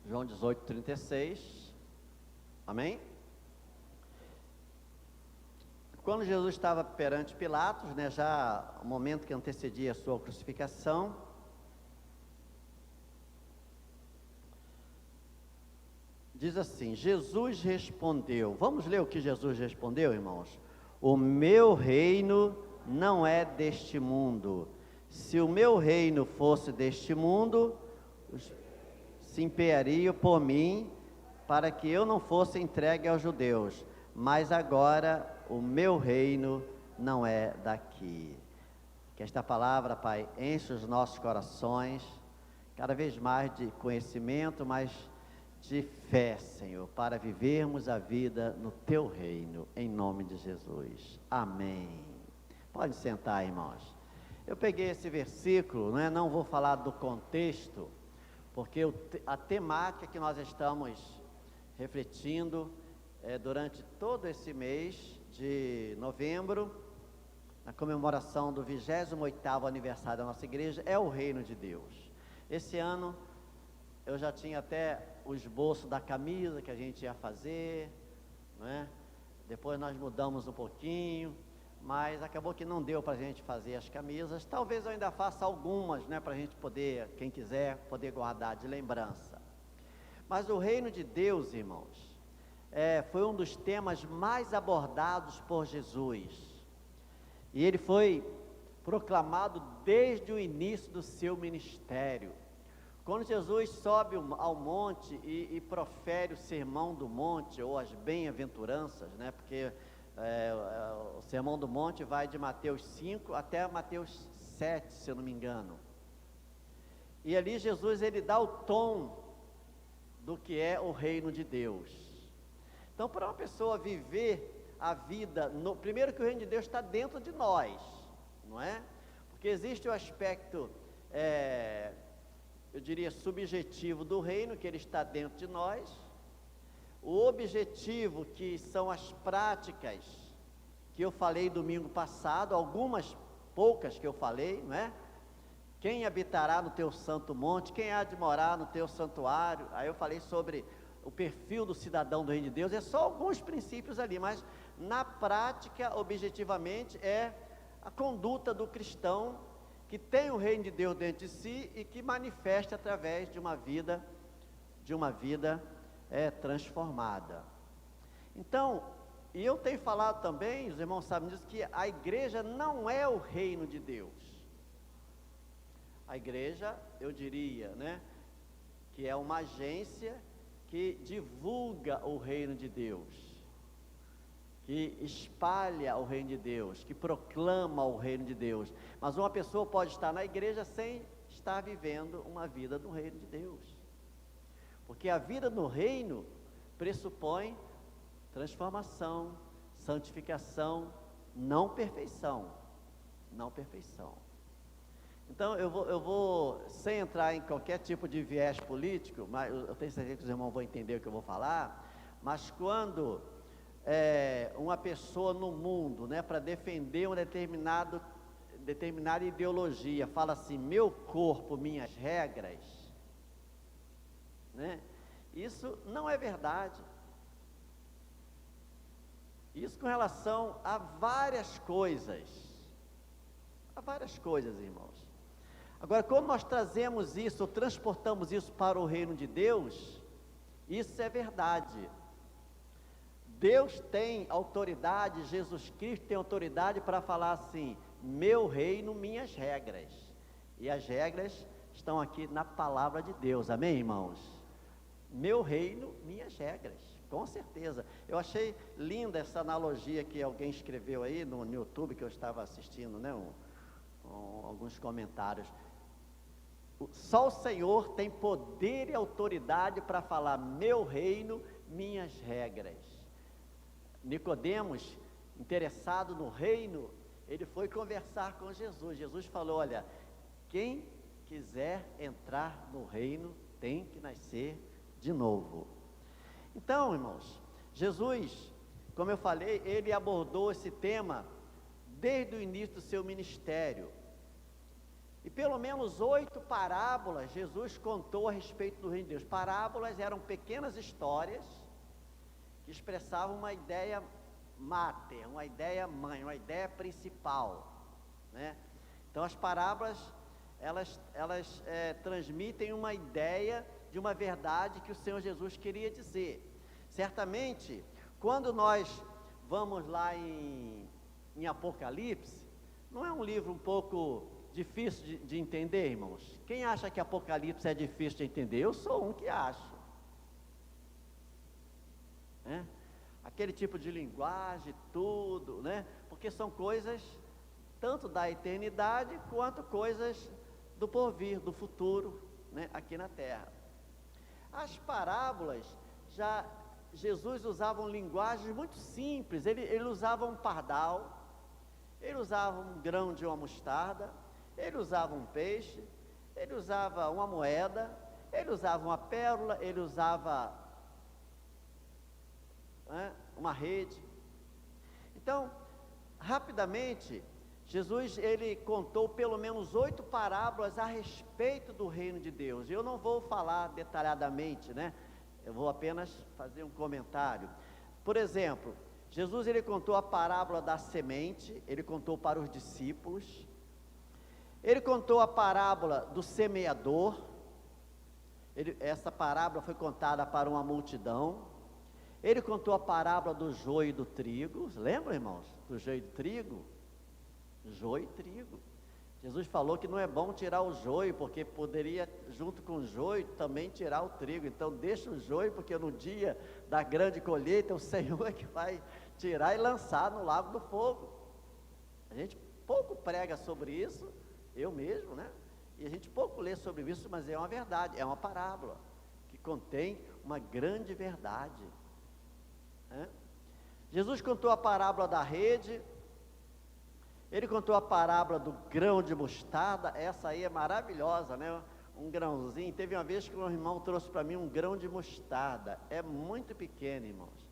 João 18:36, amém? Quando Jesus estava perante Pilatos, né, já o momento que antecedia a sua crucificação, diz assim: Jesus respondeu. Vamos ler o que Jesus respondeu, irmãos? O meu reino não é deste mundo. Se o meu reino fosse deste mundo, se empenhariam por mim, para que eu não fosse entregue aos judeus. Mas agora o meu reino não é daqui. Que esta palavra, Pai, enche os nossos corações, cada vez mais de conhecimento, mas de fé, Senhor, para vivermos a vida no Teu reino, em nome de Jesus. Amém. Pode sentar, irmãos. Eu peguei esse versículo, não vou falar do contexto, porque a temática que nós estamos refletindo durante todo esse mês de novembro, na comemoração do 28º aniversário da nossa igreja, é o reino de Deus. Esse ano eu já tinha até o esboço da camisa que a gente ia fazer, depois nós mudamos um pouquinho, mas acabou que não deu para a gente fazer as camisas. Talvez eu ainda faça algumas, para a gente poder, quem quiser, poder guardar de lembrança. Mas o reino de Deus, irmãos, foi um dos temas mais abordados por Jesus, e ele foi proclamado desde o início do seu ministério. Quando Jesus sobe ao monte e profere o sermão do monte, ou as bem-aventuranças, porque o sermão do monte vai de Mateus 5 até Mateus 7, se eu não me engano. E ali Jesus, ele dá o tom do que é o reino de Deus. Então, para uma pessoa viver a vida, primeiro que o reino de Deus está dentro de nós, não é? Porque existe o aspecto, eu diria, subjetivo do reino, que ele está dentro de nós. O objetivo, que são as práticas, que eu falei domingo passado, algumas poucas que eu falei, Quem habitará no teu santo monte, quem há de morar no teu santuário? Aí eu falei sobre o perfil do cidadão do reino de Deus, é só alguns princípios ali, mas na prática, objetivamente, é a conduta do cristão, que tem o reino de Deus dentro de si e que manifesta através de uma vida transformada. Então, e eu tenho falado também, os irmãos sabem disso, que a igreja não é o reino de Deus. A igreja, eu diria, que é uma agência que divulga o reino de Deus, que espalha o reino de Deus, que proclama o reino de Deus. Mas uma pessoa pode estar na igreja sem estar vivendo uma vida do reino de Deus, porque a vida no reino pressupõe transformação, santificação, não perfeição. Então eu vou, sem entrar em qualquer tipo de viés político, mas eu tenho certeza que os irmãos vão entender o que eu vou falar, mas quando uma pessoa no mundo, para defender uma determinada ideologia, fala assim, meu corpo, minhas regras, isso não é verdade. Isso com relação a várias coisas, irmãos. Agora, quando nós trazemos isso, ou transportamos isso para o reino de Deus, isso é verdade. Deus tem autoridade, Jesus Cristo tem autoridade para falar assim, meu reino, minhas regras. E as regras estão aqui na palavra de Deus, amém, irmãos? Meu reino, minhas regras, com certeza. Eu achei linda essa analogia que alguém escreveu aí no YouTube, que eu estava assistindo, alguns comentários. Só o Senhor tem poder e autoridade para falar, meu reino, minhas regras. Nicodemos, interessado no reino, ele foi conversar com Jesus. Jesus falou, olha, quem quiser entrar no reino, tem que nascer de novo. Então, irmãos, Jesus, como eu falei, ele abordou esse tema desde o início do seu ministério. E pelo menos 8 parábolas Jesus contou a respeito do reino de Deus. Parábolas eram pequenas histórias que expressavam uma ideia máter, uma ideia mãe, uma ideia principal, né? Então as parábolas, elas transmitem uma ideia de uma verdade que o Senhor Jesus queria dizer. Certamente, quando nós vamos lá em Apocalipse, não é um livro um pouco difícil de entender, irmãos? Quem acha que Apocalipse é difícil de entender? Eu sou um que acho. Né? Aquele tipo de linguagem, tudo, né? Porque são coisas tanto da eternidade quanto coisas do porvir, do futuro, né? Aqui na terra. As parábolas, já Jesus usava linguagens muito simples. Ele usava um pardal, ele usava um grão de uma mostarda, ele usava um peixe, ele usava uma moeda, ele usava uma pérola, ele usava uma rede. Então, rapidamente, Jesus, ele contou pelo menos 8 parábolas a respeito do reino de Deus. Eu não vou falar detalhadamente, né? Eu vou apenas fazer um comentário. Por exemplo, Jesus, ele contou a parábola da semente, ele contou para os discípulos. Ele contou a parábola do semeador. Essa parábola foi contada para uma multidão. Ele contou a parábola do joio e do trigo. Lembram, irmãos? Do joio e do trigo? Joio e trigo. Jesus falou que não é bom tirar o joio, porque poderia, junto com o joio, também tirar o trigo. Então deixa o joio, porque no dia da grande colheita, o Senhor é que vai tirar e lançar no lago do fogo. A gente pouco prega sobre isso, eu mesmo, né? E a gente pouco lê sobre isso, mas é uma verdade, é uma parábola, que contém uma grande verdade. Jesus contou a parábola da rede. Ele contou a parábola do grão de mostarda. Essa aí é maravilhosa, né? Um grãozinho. Teve uma vez que um irmão trouxe para mim um grão de mostarda. É muito pequeno, irmãos.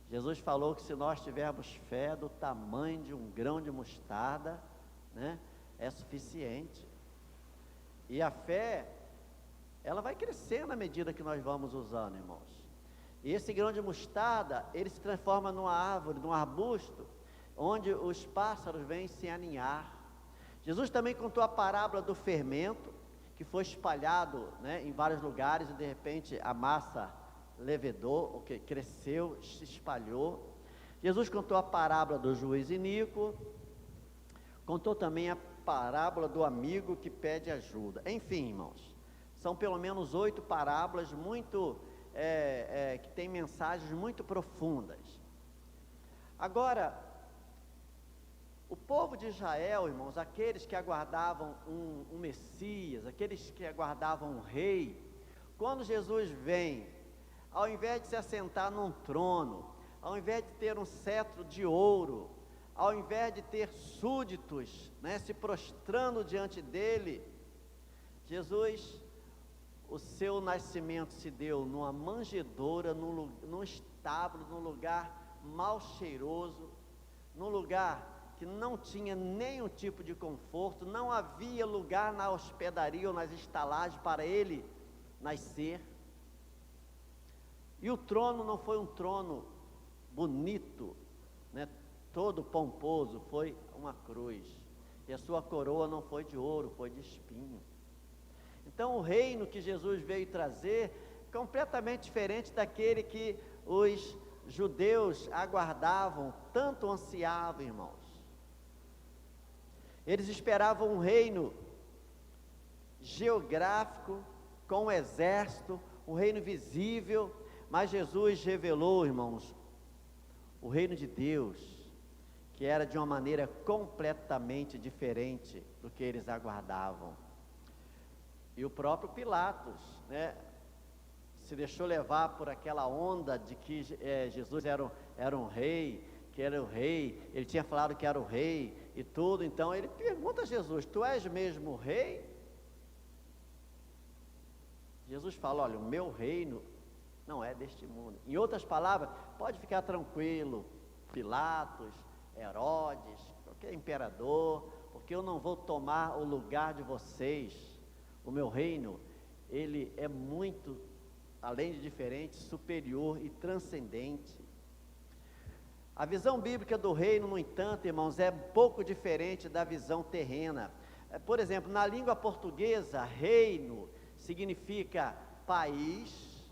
Jesus falou que se nós tivermos fé do tamanho de um grão de mostarda, né, é suficiente. E a fé, ela vai crescendo à medida que nós vamos usando, irmãos. E esse grão de mostarda, ele se transforma numa árvore, num arbusto, onde os pássaros vêm se aninhar. Jesus também contou a parábola do fermento, que foi espalhado, né, em vários lugares, e de repente a massa levedou, cresceu, se espalhou. Jesus contou a parábola do juiz iníquo, contou também a parábola do amigo que pede ajuda. Enfim, irmãos, são pelo menos 8 parábolas muito, que têm mensagens muito profundas. Agora, o povo de Israel, irmãos, aqueles que aguardavam um Messias, aqueles que aguardavam um rei, quando Jesus vem, ao invés de se assentar num trono, ao invés de ter um cetro de ouro, ao invés de ter súditos, né, se prostrando diante dele, Jesus, o seu nascimento se deu numa manjedoura, num estábulo, num lugar mal cheiroso, num lugar que não tinha nenhum tipo de conforto, não havia lugar na hospedaria ou nas estalagens para ele nascer. E o trono não foi um trono bonito, né, todo pomposo, foi uma cruz. E a sua coroa não foi de ouro, foi de espinho. Então o reino que Jesus veio trazer, completamente diferente daquele que os judeus aguardavam, tanto ansiavam, irmãos. Eles esperavam um reino geográfico, com um exército, um reino visível, mas Jesus revelou, irmãos, o reino de Deus, que era de uma maneira completamente diferente do que eles aguardavam. E o próprio Pilatos, né, se deixou levar por aquela onda de que Jesus era um rei, que era o rei, ele tinha falado que era o rei e tudo. Então ele pergunta a Jesus: tu és mesmo o rei? Jesus fala: olha, o meu reino não é deste mundo. Em outras palavras, pode ficar tranquilo, Pilatos, Herodes, qualquer imperador, porque eu não vou tomar o lugar de vocês. O meu reino, ele é muito, além de diferente, superior e transcendente. A visão bíblica do reino, no entanto, irmãos, é um pouco diferente da visão terrena. Por exemplo, na língua portuguesa, reino significa país,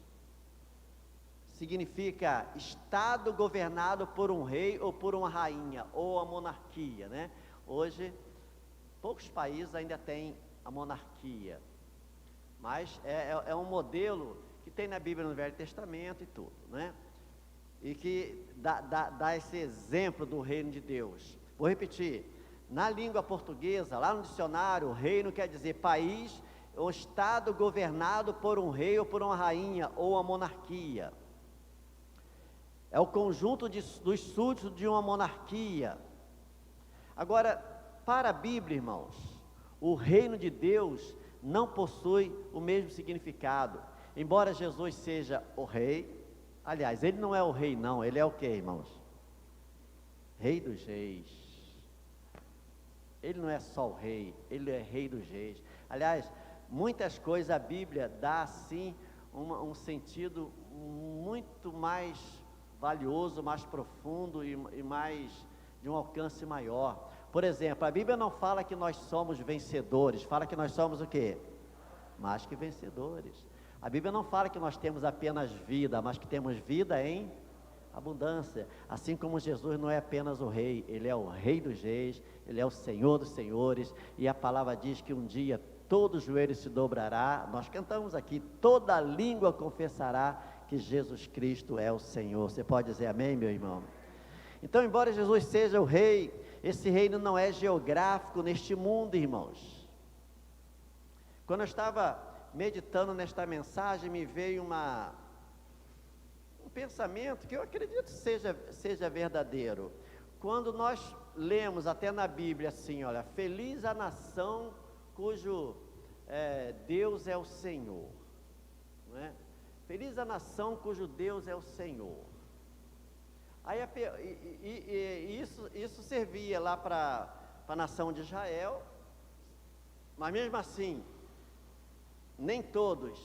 significa estado governado por um rei ou por uma rainha, ou a monarquia, né? Hoje, poucos países ainda têm a monarquia, mas é um modelo que tem na Bíblia, no Velho Testamento e tudo, né? E que dá esse exemplo do reino de Deus. Vou repetir, na língua portuguesa, lá no dicionário, reino quer dizer país ou estado governado por um rei ou por uma rainha, ou a monarquia. É o conjunto dos súditos de uma monarquia. Agora, para a Bíblia, irmãos, o reino de Deus não possui o mesmo significado. Embora Jesus seja o rei, aliás, ele não é o rei não, ele é o que, irmãos? Rei dos reis. Ele não é só o rei, ele é rei dos reis. Aliás, muitas coisas a Bíblia dá assim um sentido muito mais valioso, mais profundo e mais de um alcance maior. Por exemplo, a Bíblia não fala que nós somos vencedores, fala que nós somos o quê? Mais que vencedores. A Bíblia não fala que nós temos apenas vida, mas que temos vida em abundância. Assim como Jesus não é apenas o rei, ele é o rei dos reis, ele é o Senhor dos senhores, e a palavra diz que um dia todo joelho se dobrará. Nós cantamos aqui, toda língua confessará que Jesus Cristo é o Senhor. Você pode dizer amém, meu irmão? Então, embora Jesus seja o rei, esse reino não é geográfico neste mundo, irmãos. Quando eu estava meditando nesta mensagem, me veio um pensamento que eu acredito seja verdadeiro. Quando nós lemos até na Bíblia assim, olha, feliz a nação cujo Deus é o Senhor, não é? Feliz a nação cujo Deus é o Senhor. Aí isso servia lá para a nação de Israel, mas mesmo assim, nem todos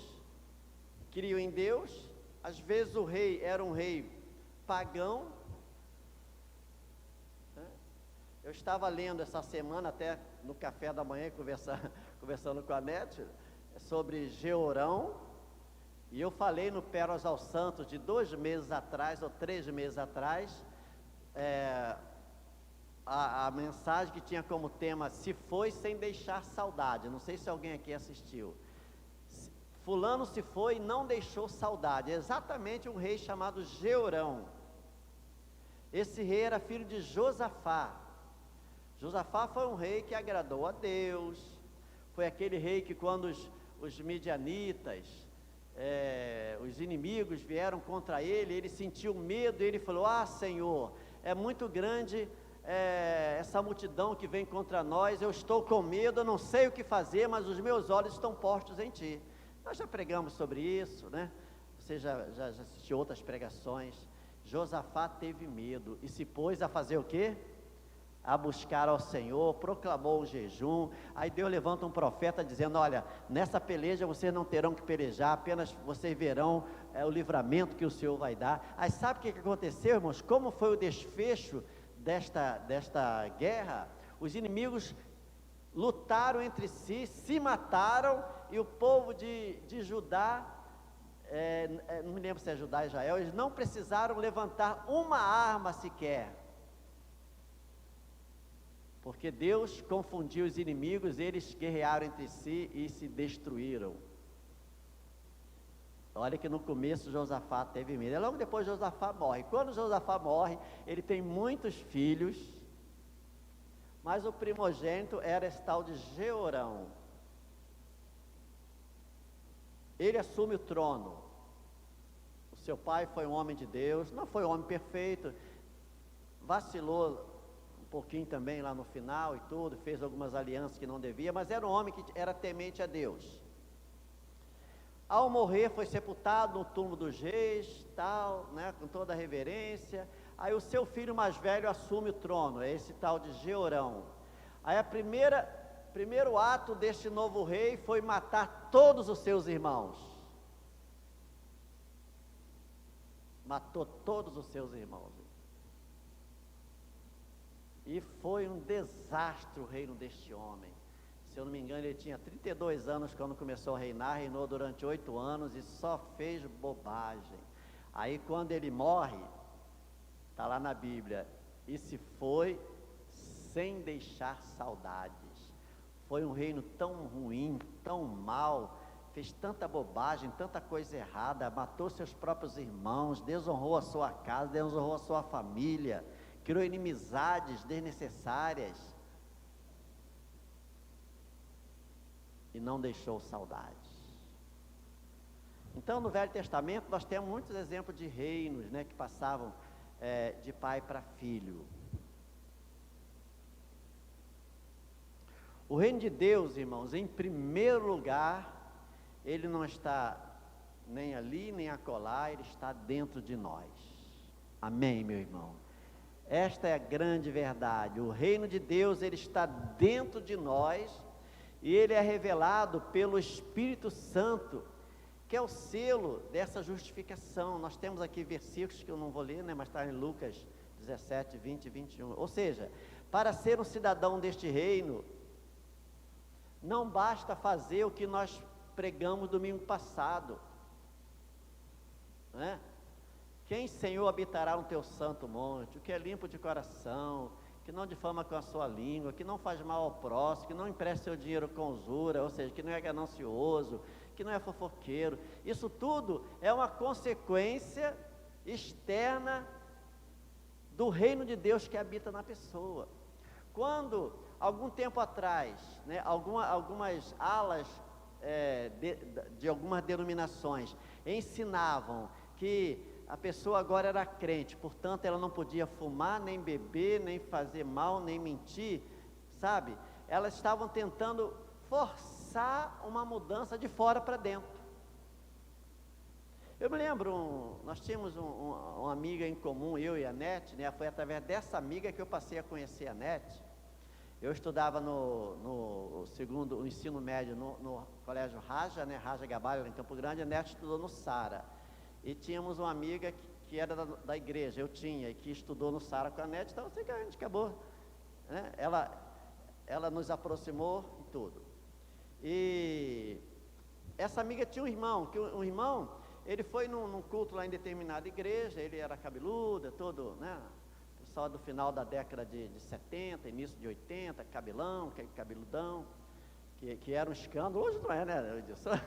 criam em Deus. Às vezes o rei era um rei pagão, né? Eu estava lendo essa semana, até no café da manhã, conversando com a Nete, sobre Jeorão, e eu falei no Pérolas aos Santos de 2 meses atrás, ou 3 meses atrás, a mensagem que tinha como tema, se foi sem deixar saudade. Não sei se alguém aqui assistiu. Fulano se foi e não deixou saudade. É exatamente um rei chamado Jeorão. Esse rei era filho de Josafá. Josafá foi um rei que agradou a Deus. Foi aquele rei que quando os midianitas, os inimigos vieram contra ele, ele sentiu medo e ele falou: ah, Senhor, é muito grande essa multidão que vem contra nós, eu estou com medo, eu não sei o que fazer, mas os meus olhos estão postos em Ti. Nós já pregamos sobre isso, né? Você já assistiu outras pregações. Josafá teve medo e se pôs a fazer o quê? A buscar ao Senhor, proclamou um jejum. Aí Deus levanta um profeta dizendo: olha, nessa peleja vocês não terão que pelejar, apenas vocês verão o livramento que o Senhor vai dar. Aí sabe o que aconteceu, irmãos? Como foi o desfecho desta guerra? Os inimigos lutaram entre si, se mataram, e o povo de Judá, não me lembro se é Judá ou Israel, eles não precisaram levantar uma arma sequer, porque Deus confundiu os inimigos, eles guerrearam entre si e se destruíram. Olha que no começo Josafá teve medo, e logo depois Josafá morre. Quando Josafá morre, ele tem muitos filhos, mas o primogênito era esse tal de Jeorão. Ele assume o trono. O seu pai foi um homem de Deus, não foi um homem perfeito, vacilou um pouquinho também lá no final e tudo, fez algumas alianças que não devia, mas era um homem que era temente a Deus. Ao morrer foi sepultado no túmulo dos reis, tal, né, com toda a reverência. Aí o seu filho mais velho assume o trono, é esse tal de Jeorão. Aí primeiro ato deste novo rei foi matar todos os seus irmãos. Matou todos os seus irmãos. E foi um desastre o reino deste homem. Se eu não me engano, ele tinha 32 anos quando começou a reinar, reinou durante 8 anos e só fez bobagem. Aí quando ele morre, está lá na Bíblia, e se foi sem deixar saudades. Foi um reino tão ruim, tão mal, fez tanta bobagem, tanta coisa errada, matou seus próprios irmãos, desonrou a sua casa, desonrou a sua família, criou inimizades desnecessárias e não deixou saudades. Então, no Velho Testamento, nós temos muitos exemplos de reinos, né, que passavam de pai para filho. O reino de Deus, irmãos, em primeiro lugar, ele não está nem ali, nem acolá, ele está dentro de nós. Amém, meu irmão? Esta é a grande verdade. O reino de Deus, ele está dentro de nós e ele é revelado pelo Espírito Santo, que é o selo dessa justificação. Nós temos aqui versículos que eu não vou ler, né, mas está em Lucas 17, 20 e 21. Ou seja, para ser um cidadão deste reino, não basta fazer o que nós pregamos domingo passado, né? Quem, Senhor, habitará no teu santo monte, o que é limpo de coração, que não difama com a sua língua, que não faz mal ao próximo, que não empresta seu dinheiro com usura, ou seja, que não é ganancioso, que não é fofoqueiro. Isso tudo é uma consequência externa do reino de Deus que habita na pessoa. Quando, algum tempo atrás, né, algumas alas de algumas denominações ensinavam que a pessoa agora era crente, portanto ela não podia fumar, nem beber, nem fazer mal, nem mentir, sabe? Elas estavam tentando forçar uma mudança de fora para dentro. Eu me lembro, nós tínhamos uma amiga em comum, eu e a Nete, né? Foi através dessa amiga que eu passei a conhecer a Nete. Eu estudava no ensino médio no colégio Raja, né? Raja Gabalho, em Campo Grande. A Nete estudou no Sara. E tínhamos uma amiga que era da igreja, eu tinha, e que estudou no Sara com a Nete, então assim que a gente acabou, né? Ela nos aproximou e tudo. E essa amiga tinha um irmão, ele foi num culto lá em determinada igreja, ele era cabeludo, todo, né? Pessoal do final da década de 70, início de 80, cabelão, cabeludão, que era um escândalo, hoje não é, né, Edilson?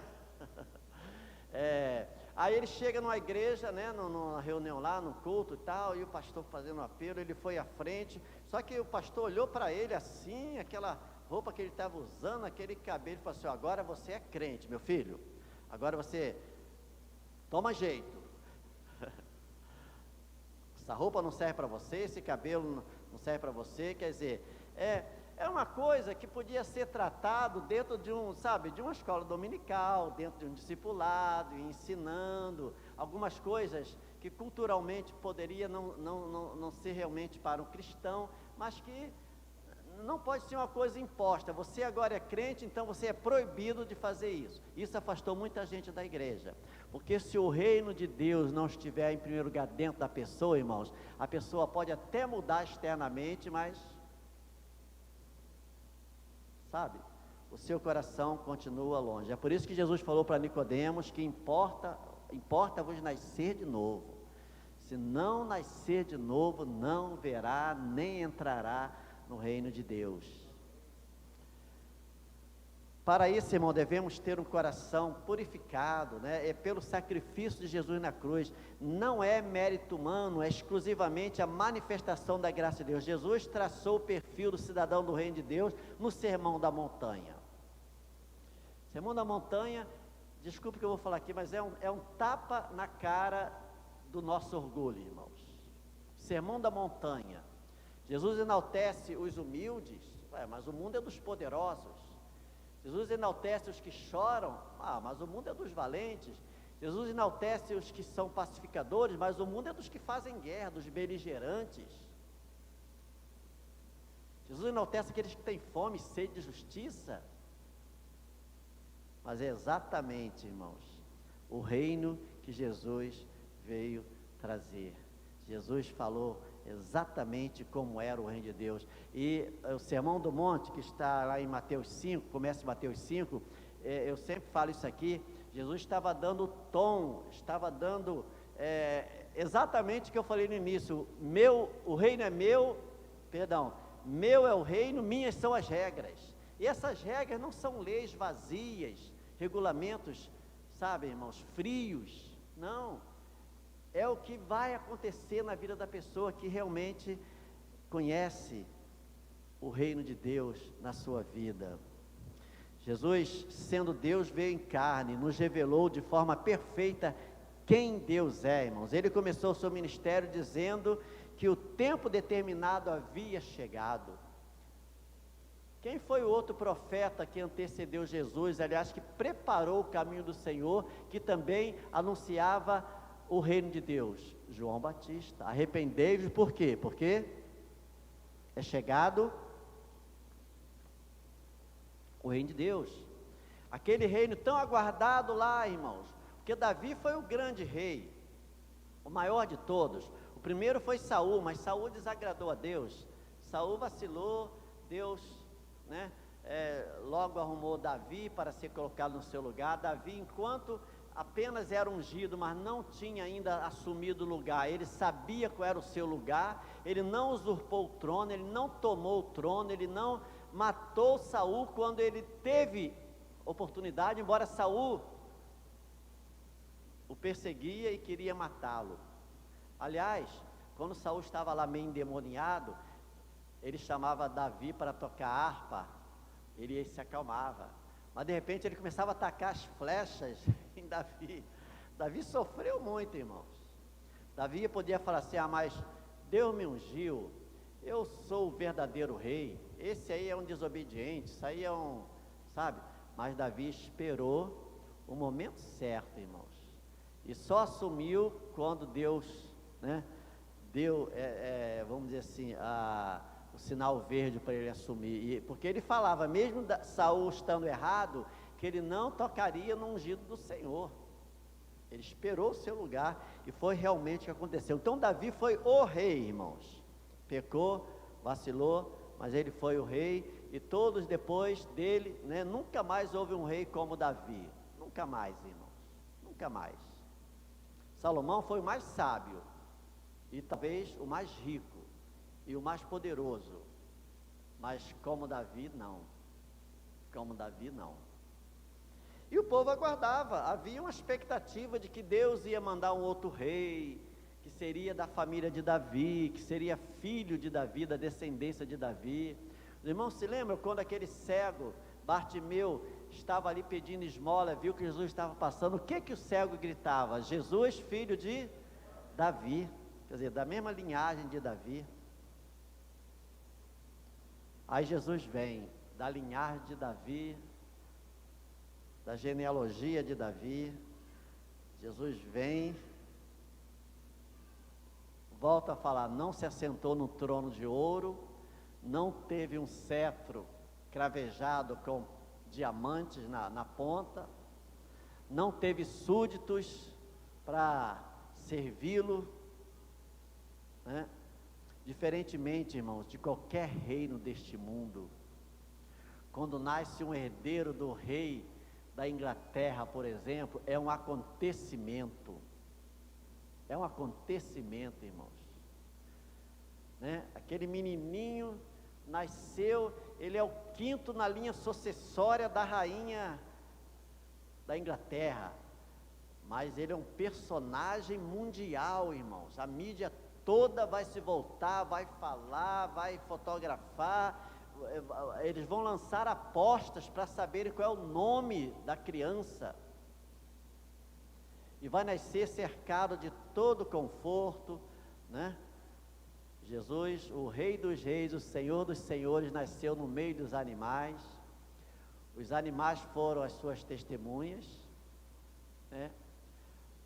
Aí ele chega numa igreja, né, numa reunião lá, no culto e tal, e o pastor fazendo um apelo, ele foi à frente, só que o pastor olhou para ele assim, aquela roupa que ele estava usando, aquele cabelo, e falou assim: agora você é crente, meu filho, agora você toma jeito, essa roupa não serve para você, esse cabelo não serve para você, quer dizer, é uma coisa que podia ser tratado dentro de de uma escola dominical, dentro de um discipulado, ensinando algumas coisas que culturalmente poderia não ser realmente para um cristão, mas que não pode ser uma coisa imposta. Você agora é crente, então você é proibido de fazer isso. Isso afastou muita gente da igreja, porque se o reino de Deus não estiver em primeiro lugar dentro da pessoa, irmãos, a pessoa pode até mudar externamente, mas sabe, o seu coração continua longe. É por isso que Jesus falou para Nicodemos que importa-vos nascer de novo. Se não nascer de novo, não verá nem entrará no reino de Deus. Para isso, irmão, devemos ter um coração purificado, né? É pelo sacrifício de Jesus na cruz. Não é mérito humano, é exclusivamente a manifestação da graça de Deus. Jesus traçou o perfil do cidadão do reino de Deus no Sermão da Montanha. Sermão da Montanha, desculpe que eu vou falar aqui, mas é um tapa na cara do nosso orgulho, irmãos. Sermão da Montanha. Jesus enaltece os humildes, mas o mundo é dos poderosos. Jesus enaltece os que choram, mas o mundo é dos valentes. Jesus enaltece os que são pacificadores, mas o mundo é dos que fazem guerra, dos beligerantes. Jesus enaltece aqueles que têm fome e sede de justiça. Mas é exatamente, irmãos, o reino que Jesus veio trazer. Jesus falou exatamente como era o reino de Deus. E o Sermão do Monte, que está lá em Mateus 5, começa em Mateus 5, eu sempre falo isso aqui, Jesus estava dando o tom, estava dando exatamente o que eu falei no início, o reino é meu, meu é o reino, minhas são as regras. E essas regras não são leis vazias, regulamentos, sabe, irmãos, frios, não. É o que vai acontecer na vida da pessoa que realmente conhece o reino de Deus na sua vida. Jesus, sendo Deus, veio em carne, nos revelou de forma perfeita quem Deus é, irmãos. Ele começou o seu ministério dizendo que o tempo determinado havia chegado. Quem foi o outro profeta que antecedeu Jesus, aliás, que preparou o caminho do Senhor, que também anunciava o reino de Deus? João Batista. Arrependei-vos, por quê? Porque é chegado o reino de Deus, aquele reino tão aguardado lá, irmãos, porque Davi foi o grande rei, o maior de todos. O primeiro foi Saul, mas Saul desagradou a Deus. Saul vacilou, Deus, logo arrumou Davi para ser colocado no seu lugar. Davi, enquanto apenas era ungido, mas não tinha ainda assumido o lugar, ele sabia qual era o seu lugar, ele não usurpou o trono, ele não tomou o trono, ele não matou Saul quando ele teve oportunidade, embora Saul o perseguia e queria matá-lo. Aliás, quando Saul estava lá meio endemoniado, ele chamava Davi para tocar harpa, ele se acalmava, mas de repente ele começava a atacar as flechas em Davi. Davi sofreu muito, irmãos. Davi podia falar assim: mas Deus me ungiu, eu sou o verdadeiro rei, esse aí é um desobediente, isso aí é um, sabe? Mas Davi esperou o momento certo, irmãos, e só assumiu quando Deus, deu, vamos dizer assim, o sinal verde para ele assumir, porque ele falava, mesmo Saul estando errado, que ele não tocaria no ungido do Senhor. Ele esperou o seu lugar, e foi realmente o que aconteceu. Então Davi foi o rei, irmãos, pecou, vacilou, mas ele foi o rei, e todos depois dele, nunca mais houve um rei como Davi, nunca mais, irmãos, nunca mais. Salomão foi o mais sábio, e talvez o mais rico, e o mais poderoso, mas como Davi não, E o povo aguardava, havia uma expectativa de que Deus ia mandar um outro rei, que seria da família de Davi, que seria filho de Davi, da descendência de Davi. Os irmãos se lembram quando aquele cego, Bartimeu, estava ali pedindo esmola, viu que Jesus estava passando, o que o cego gritava? Jesus, filho de Davi, quer dizer, da mesma linhagem de Davi. Aí Jesus vem, da linhagem de Davi, da genealogia de Davi, Jesus vem, volta a falar, não se assentou no trono de ouro, não teve um cetro cravejado com diamantes na ponta, não teve súditos para servi-lo, Diferentemente, irmãos, de qualquer reino deste mundo, quando nasce um herdeiro do rei da Inglaterra, por exemplo, é um acontecimento, irmãos, aquele menininho nasceu, ele é o quinto na linha sucessória da rainha da Inglaterra, mas ele é um personagem mundial, irmãos, a mídia toda vai se voltar, vai falar, vai fotografar, eles vão lançar apostas para saberem qual é o nome da criança, e vai nascer cercado de todo conforto, Jesus, o Rei dos Reis, o Senhor dos Senhores, nasceu no meio dos animais, os animais foram as suas testemunhas,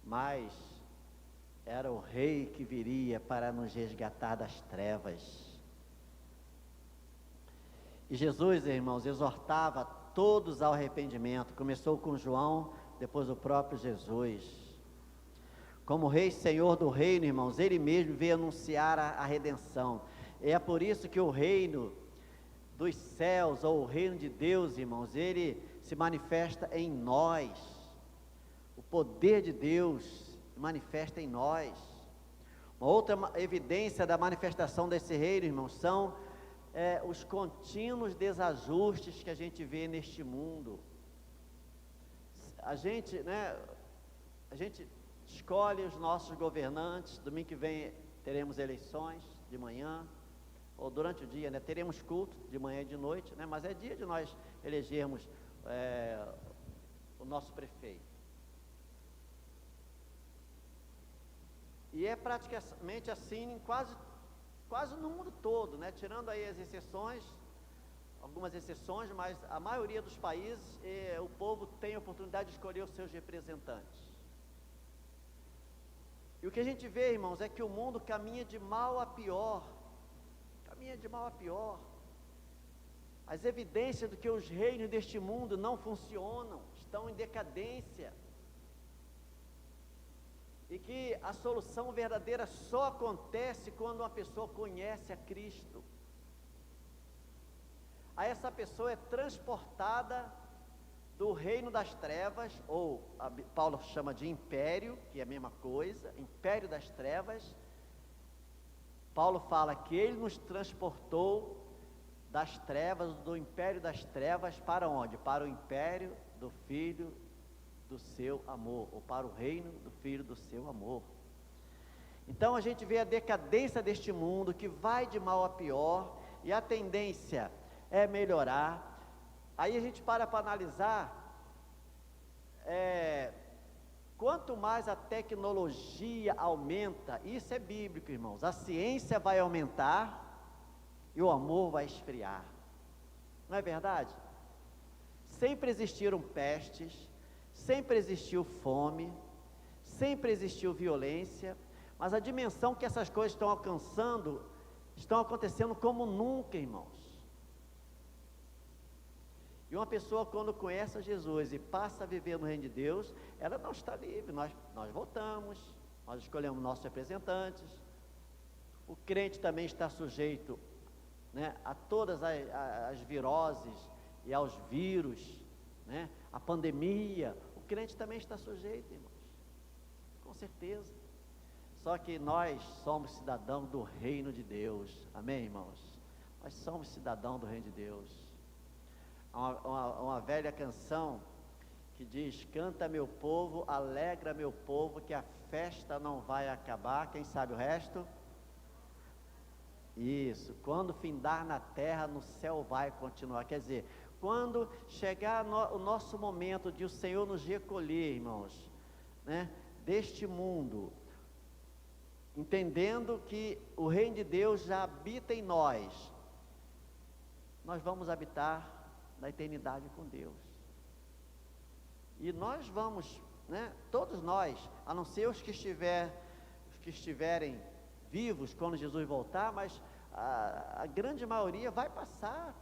mas era o Rei que viria para nos resgatar das trevas. E Jesus, irmãos, exortava todos ao arrependimento. Começou com João, depois o próprio Jesus. Como Rei e Senhor do reino, irmãos, Ele mesmo veio anunciar a redenção. E é por isso que o reino dos céus, ou o reino de Deus, irmãos, Ele se manifesta em nós. O poder de Deus se manifesta em nós. Uma outra evidência da manifestação desse reino, irmãos, são os contínuos desajustes que a gente vê neste mundo. A gente escolhe os nossos governantes. Domingo que vem teremos eleições de manhã, ou durante o dia, teremos culto de manhã e de noite, mas é dia de nós elegermos o nosso prefeito. E é praticamente assim em quase no mundo todo, tirando aí as exceções, algumas exceções, mas a maioria dos países, o povo tem a oportunidade de escolher os seus representantes. E o que a gente vê, irmãos, é que o mundo caminha de mal a pior, As evidências do que os reinos deste mundo não funcionam, estão em decadência, e que a solução verdadeira só acontece quando uma pessoa conhece a Cristo. Aí essa pessoa é transportada do reino das trevas, ou Paulo chama de império, que é a mesma coisa, império das trevas. Paulo fala que ele nos transportou das trevas, do império das trevas, para onde? Para o império do Filho do seu amor, ou para o reino do Filho do seu amor. Então a gente vê a decadência deste mundo, que vai de mal a pior, e a tendência é melhorar. Aí a gente para analisar, quanto mais a tecnologia aumenta, isso é bíblico, irmãos, a ciência vai aumentar e o amor vai esfriar, não é verdade? Sempre existiram pestes, sempre existiu fome, sempre existiu violência, mas a dimensão que essas coisas estão alcançando, estão acontecendo como nunca, irmãos. E uma pessoa, quando conhece a Jesus e passa a viver no reino de Deus, ela não está livre. Nós votamos, nós escolhemos nossos representantes. O crente também está sujeito, a todas as viroses e aos vírus, a pandemia. O crente também está sujeito, irmãos, com certeza. Só que nós somos cidadãos do reino de Deus, amém, irmãos? Nós somos cidadãos do reino de Deus. Uma velha canção que diz: canta meu povo, alegra meu povo, que a festa não vai acabar. Quem sabe o resto? Isso, quando findar na terra, no céu vai continuar. Quer dizer, quando chegar o nosso momento de o Senhor nos recolher, irmãos, deste mundo, entendendo que o reino de Deus já habita em nós, nós vamos habitar na eternidade com Deus. E nós vamos, todos nós, a não ser os que estiverem vivos quando Jesus voltar, mas a grande maioria vai passar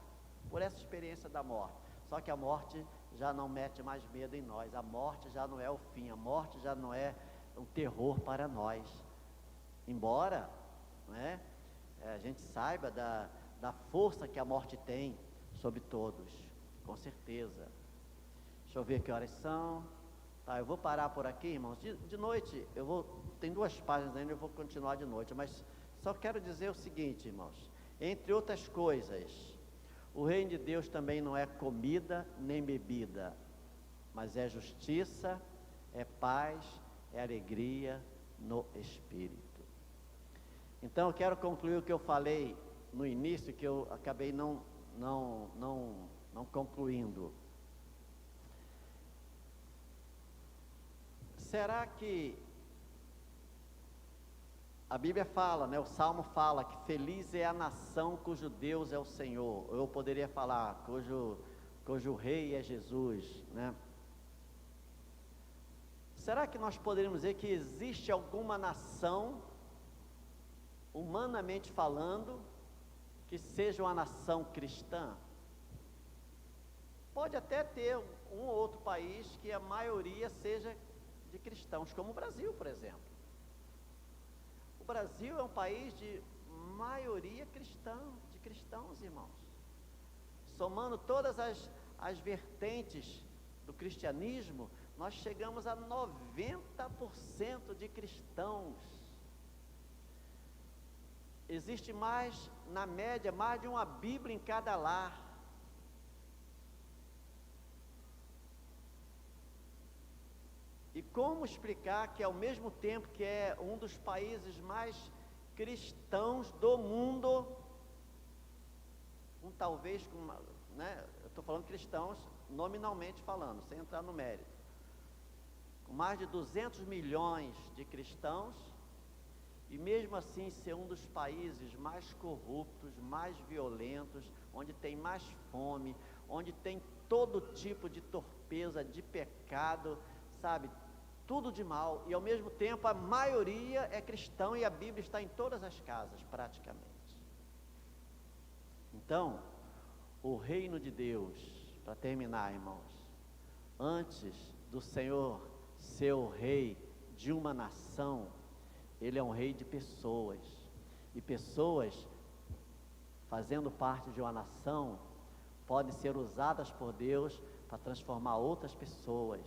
por essa experiência da morte. Só que a morte já não mete mais medo em nós, a morte já não é o fim, a morte já não é um terror para nós, embora a gente saiba da força que a morte tem sobre todos, com certeza. Deixa eu ver que horas são. Tá, eu vou parar por aqui, irmãos. De noite, tem 2 páginas ainda, eu vou continuar de noite, mas só quero dizer o seguinte, irmãos: entre outras coisas, o reino de Deus também não é comida nem bebida, mas é justiça, é paz, é alegria no Espírito. Então eu quero concluir o que eu falei no início, que eu acabei não concluindo. Será que a Bíblia fala, o Salmo fala que feliz é a nação cujo Deus é o Senhor. Eu poderia falar cujo rei é Jesus, Será que nós poderíamos dizer que existe alguma nação, humanamente falando, que seja uma nação cristã? Pode até ter um ou outro país que a maioria seja de cristãos, como o Brasil, por exemplo. O Brasil é um país de maioria de cristãos, irmãos. Somando todas as vertentes do cristianismo, nós chegamos a 90% de cristãos. Existe mais, na média, mais de uma Bíblia em cada lar. E como explicar que ao mesmo tempo que é um dos países mais cristãos do mundo, talvez, eu estou falando cristãos nominalmente falando, sem entrar no mérito, com mais de 200 milhões de cristãos, e mesmo assim ser um dos países mais corruptos, mais violentos, onde tem mais fome, onde tem todo tipo de torpeza, de pecado, sabe, tudo de mal, e ao mesmo tempo a maioria é cristão e a Bíblia está em todas as casas praticamente. Então, o reino de Deus, para terminar, irmãos, antes do Senhor ser o rei de uma nação, Ele é um rei de pessoas, e pessoas fazendo parte de uma nação podem ser usadas por Deus para transformar outras pessoas.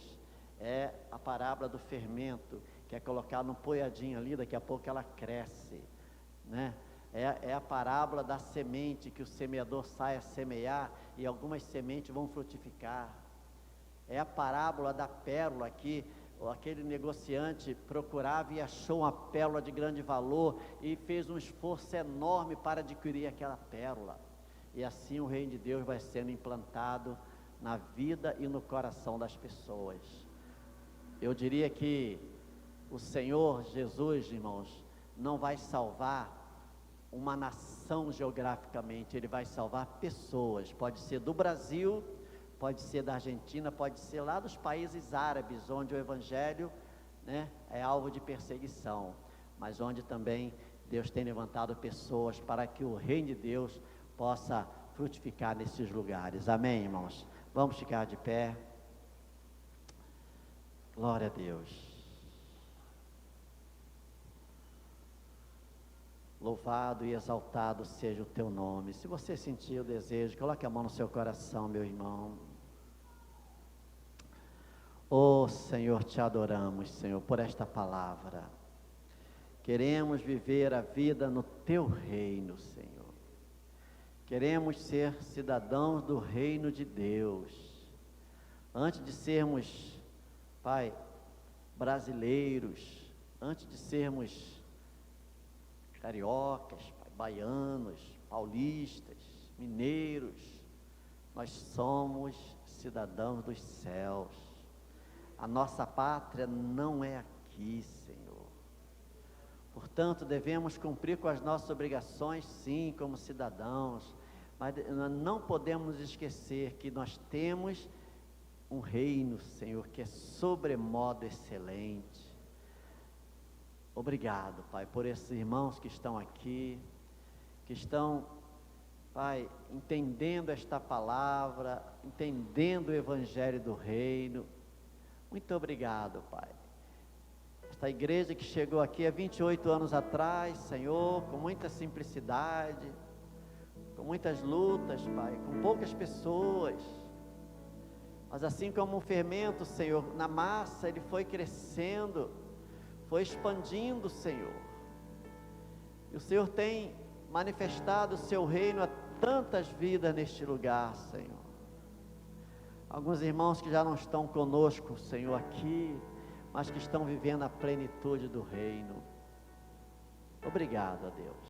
É a parábola do fermento, que é colocar num poiadinho ali, daqui a pouco ela cresce, né? É a parábola da semente, que o semeador sai a semear e algumas sementes vão frutificar. É a parábola da pérola, que aquele negociante procurava e achou uma pérola de grande valor e fez um esforço enorme para adquirir aquela pérola. E assim o reino de Deus vai sendo implantado na vida e no coração das pessoas. Eu diria que o Senhor Jesus, irmãos, não vai salvar uma nação geograficamente, Ele vai salvar pessoas. Pode ser do Brasil, pode ser da Argentina, pode ser lá dos países árabes, onde o Evangelho, né, é alvo de perseguição, mas onde também Deus tem levantado pessoas para que o reino de Deus possa frutificar nesses lugares. Amém, irmãos? Vamos ficar de pé. Glória a Deus. Louvado e exaltado seja o teu nome. Se você sentir o desejo, coloque a mão no seu coração, meu irmão. Oh Senhor, te adoramos, Senhor, por esta palavra. Queremos viver a vida no teu reino, Senhor. Queremos ser cidadãos do reino de Deus. Antes de sermos, Pai, brasileiros, antes de sermos cariocas, Pai, baianos, paulistas, mineiros, nós somos cidadãos dos céus. A nossa pátria não é aqui, Senhor. Portanto, devemos cumprir com as nossas obrigações, sim, como cidadãos, mas nós não podemos esquecer que nós temos um reino, Senhor, que é sobremodo excelente. Obrigado, Pai, por esses irmãos que estão aqui, que estão, Pai, entendendo esta palavra, entendendo o Evangelho do Reino. Muito obrigado, Pai. Esta igreja que chegou aqui há 28 anos atrás, Senhor, com muita simplicidade, com muitas lutas, Pai, com poucas pessoas, mas assim como um fermento, Senhor, na massa, ele foi crescendo, foi expandindo, Senhor, e o Senhor tem manifestado o seu reino a tantas vidas neste lugar, Senhor. Alguns irmãos que já não estão conosco, Senhor, aqui, mas que estão vivendo a plenitude do reino. Obrigado, a Deus.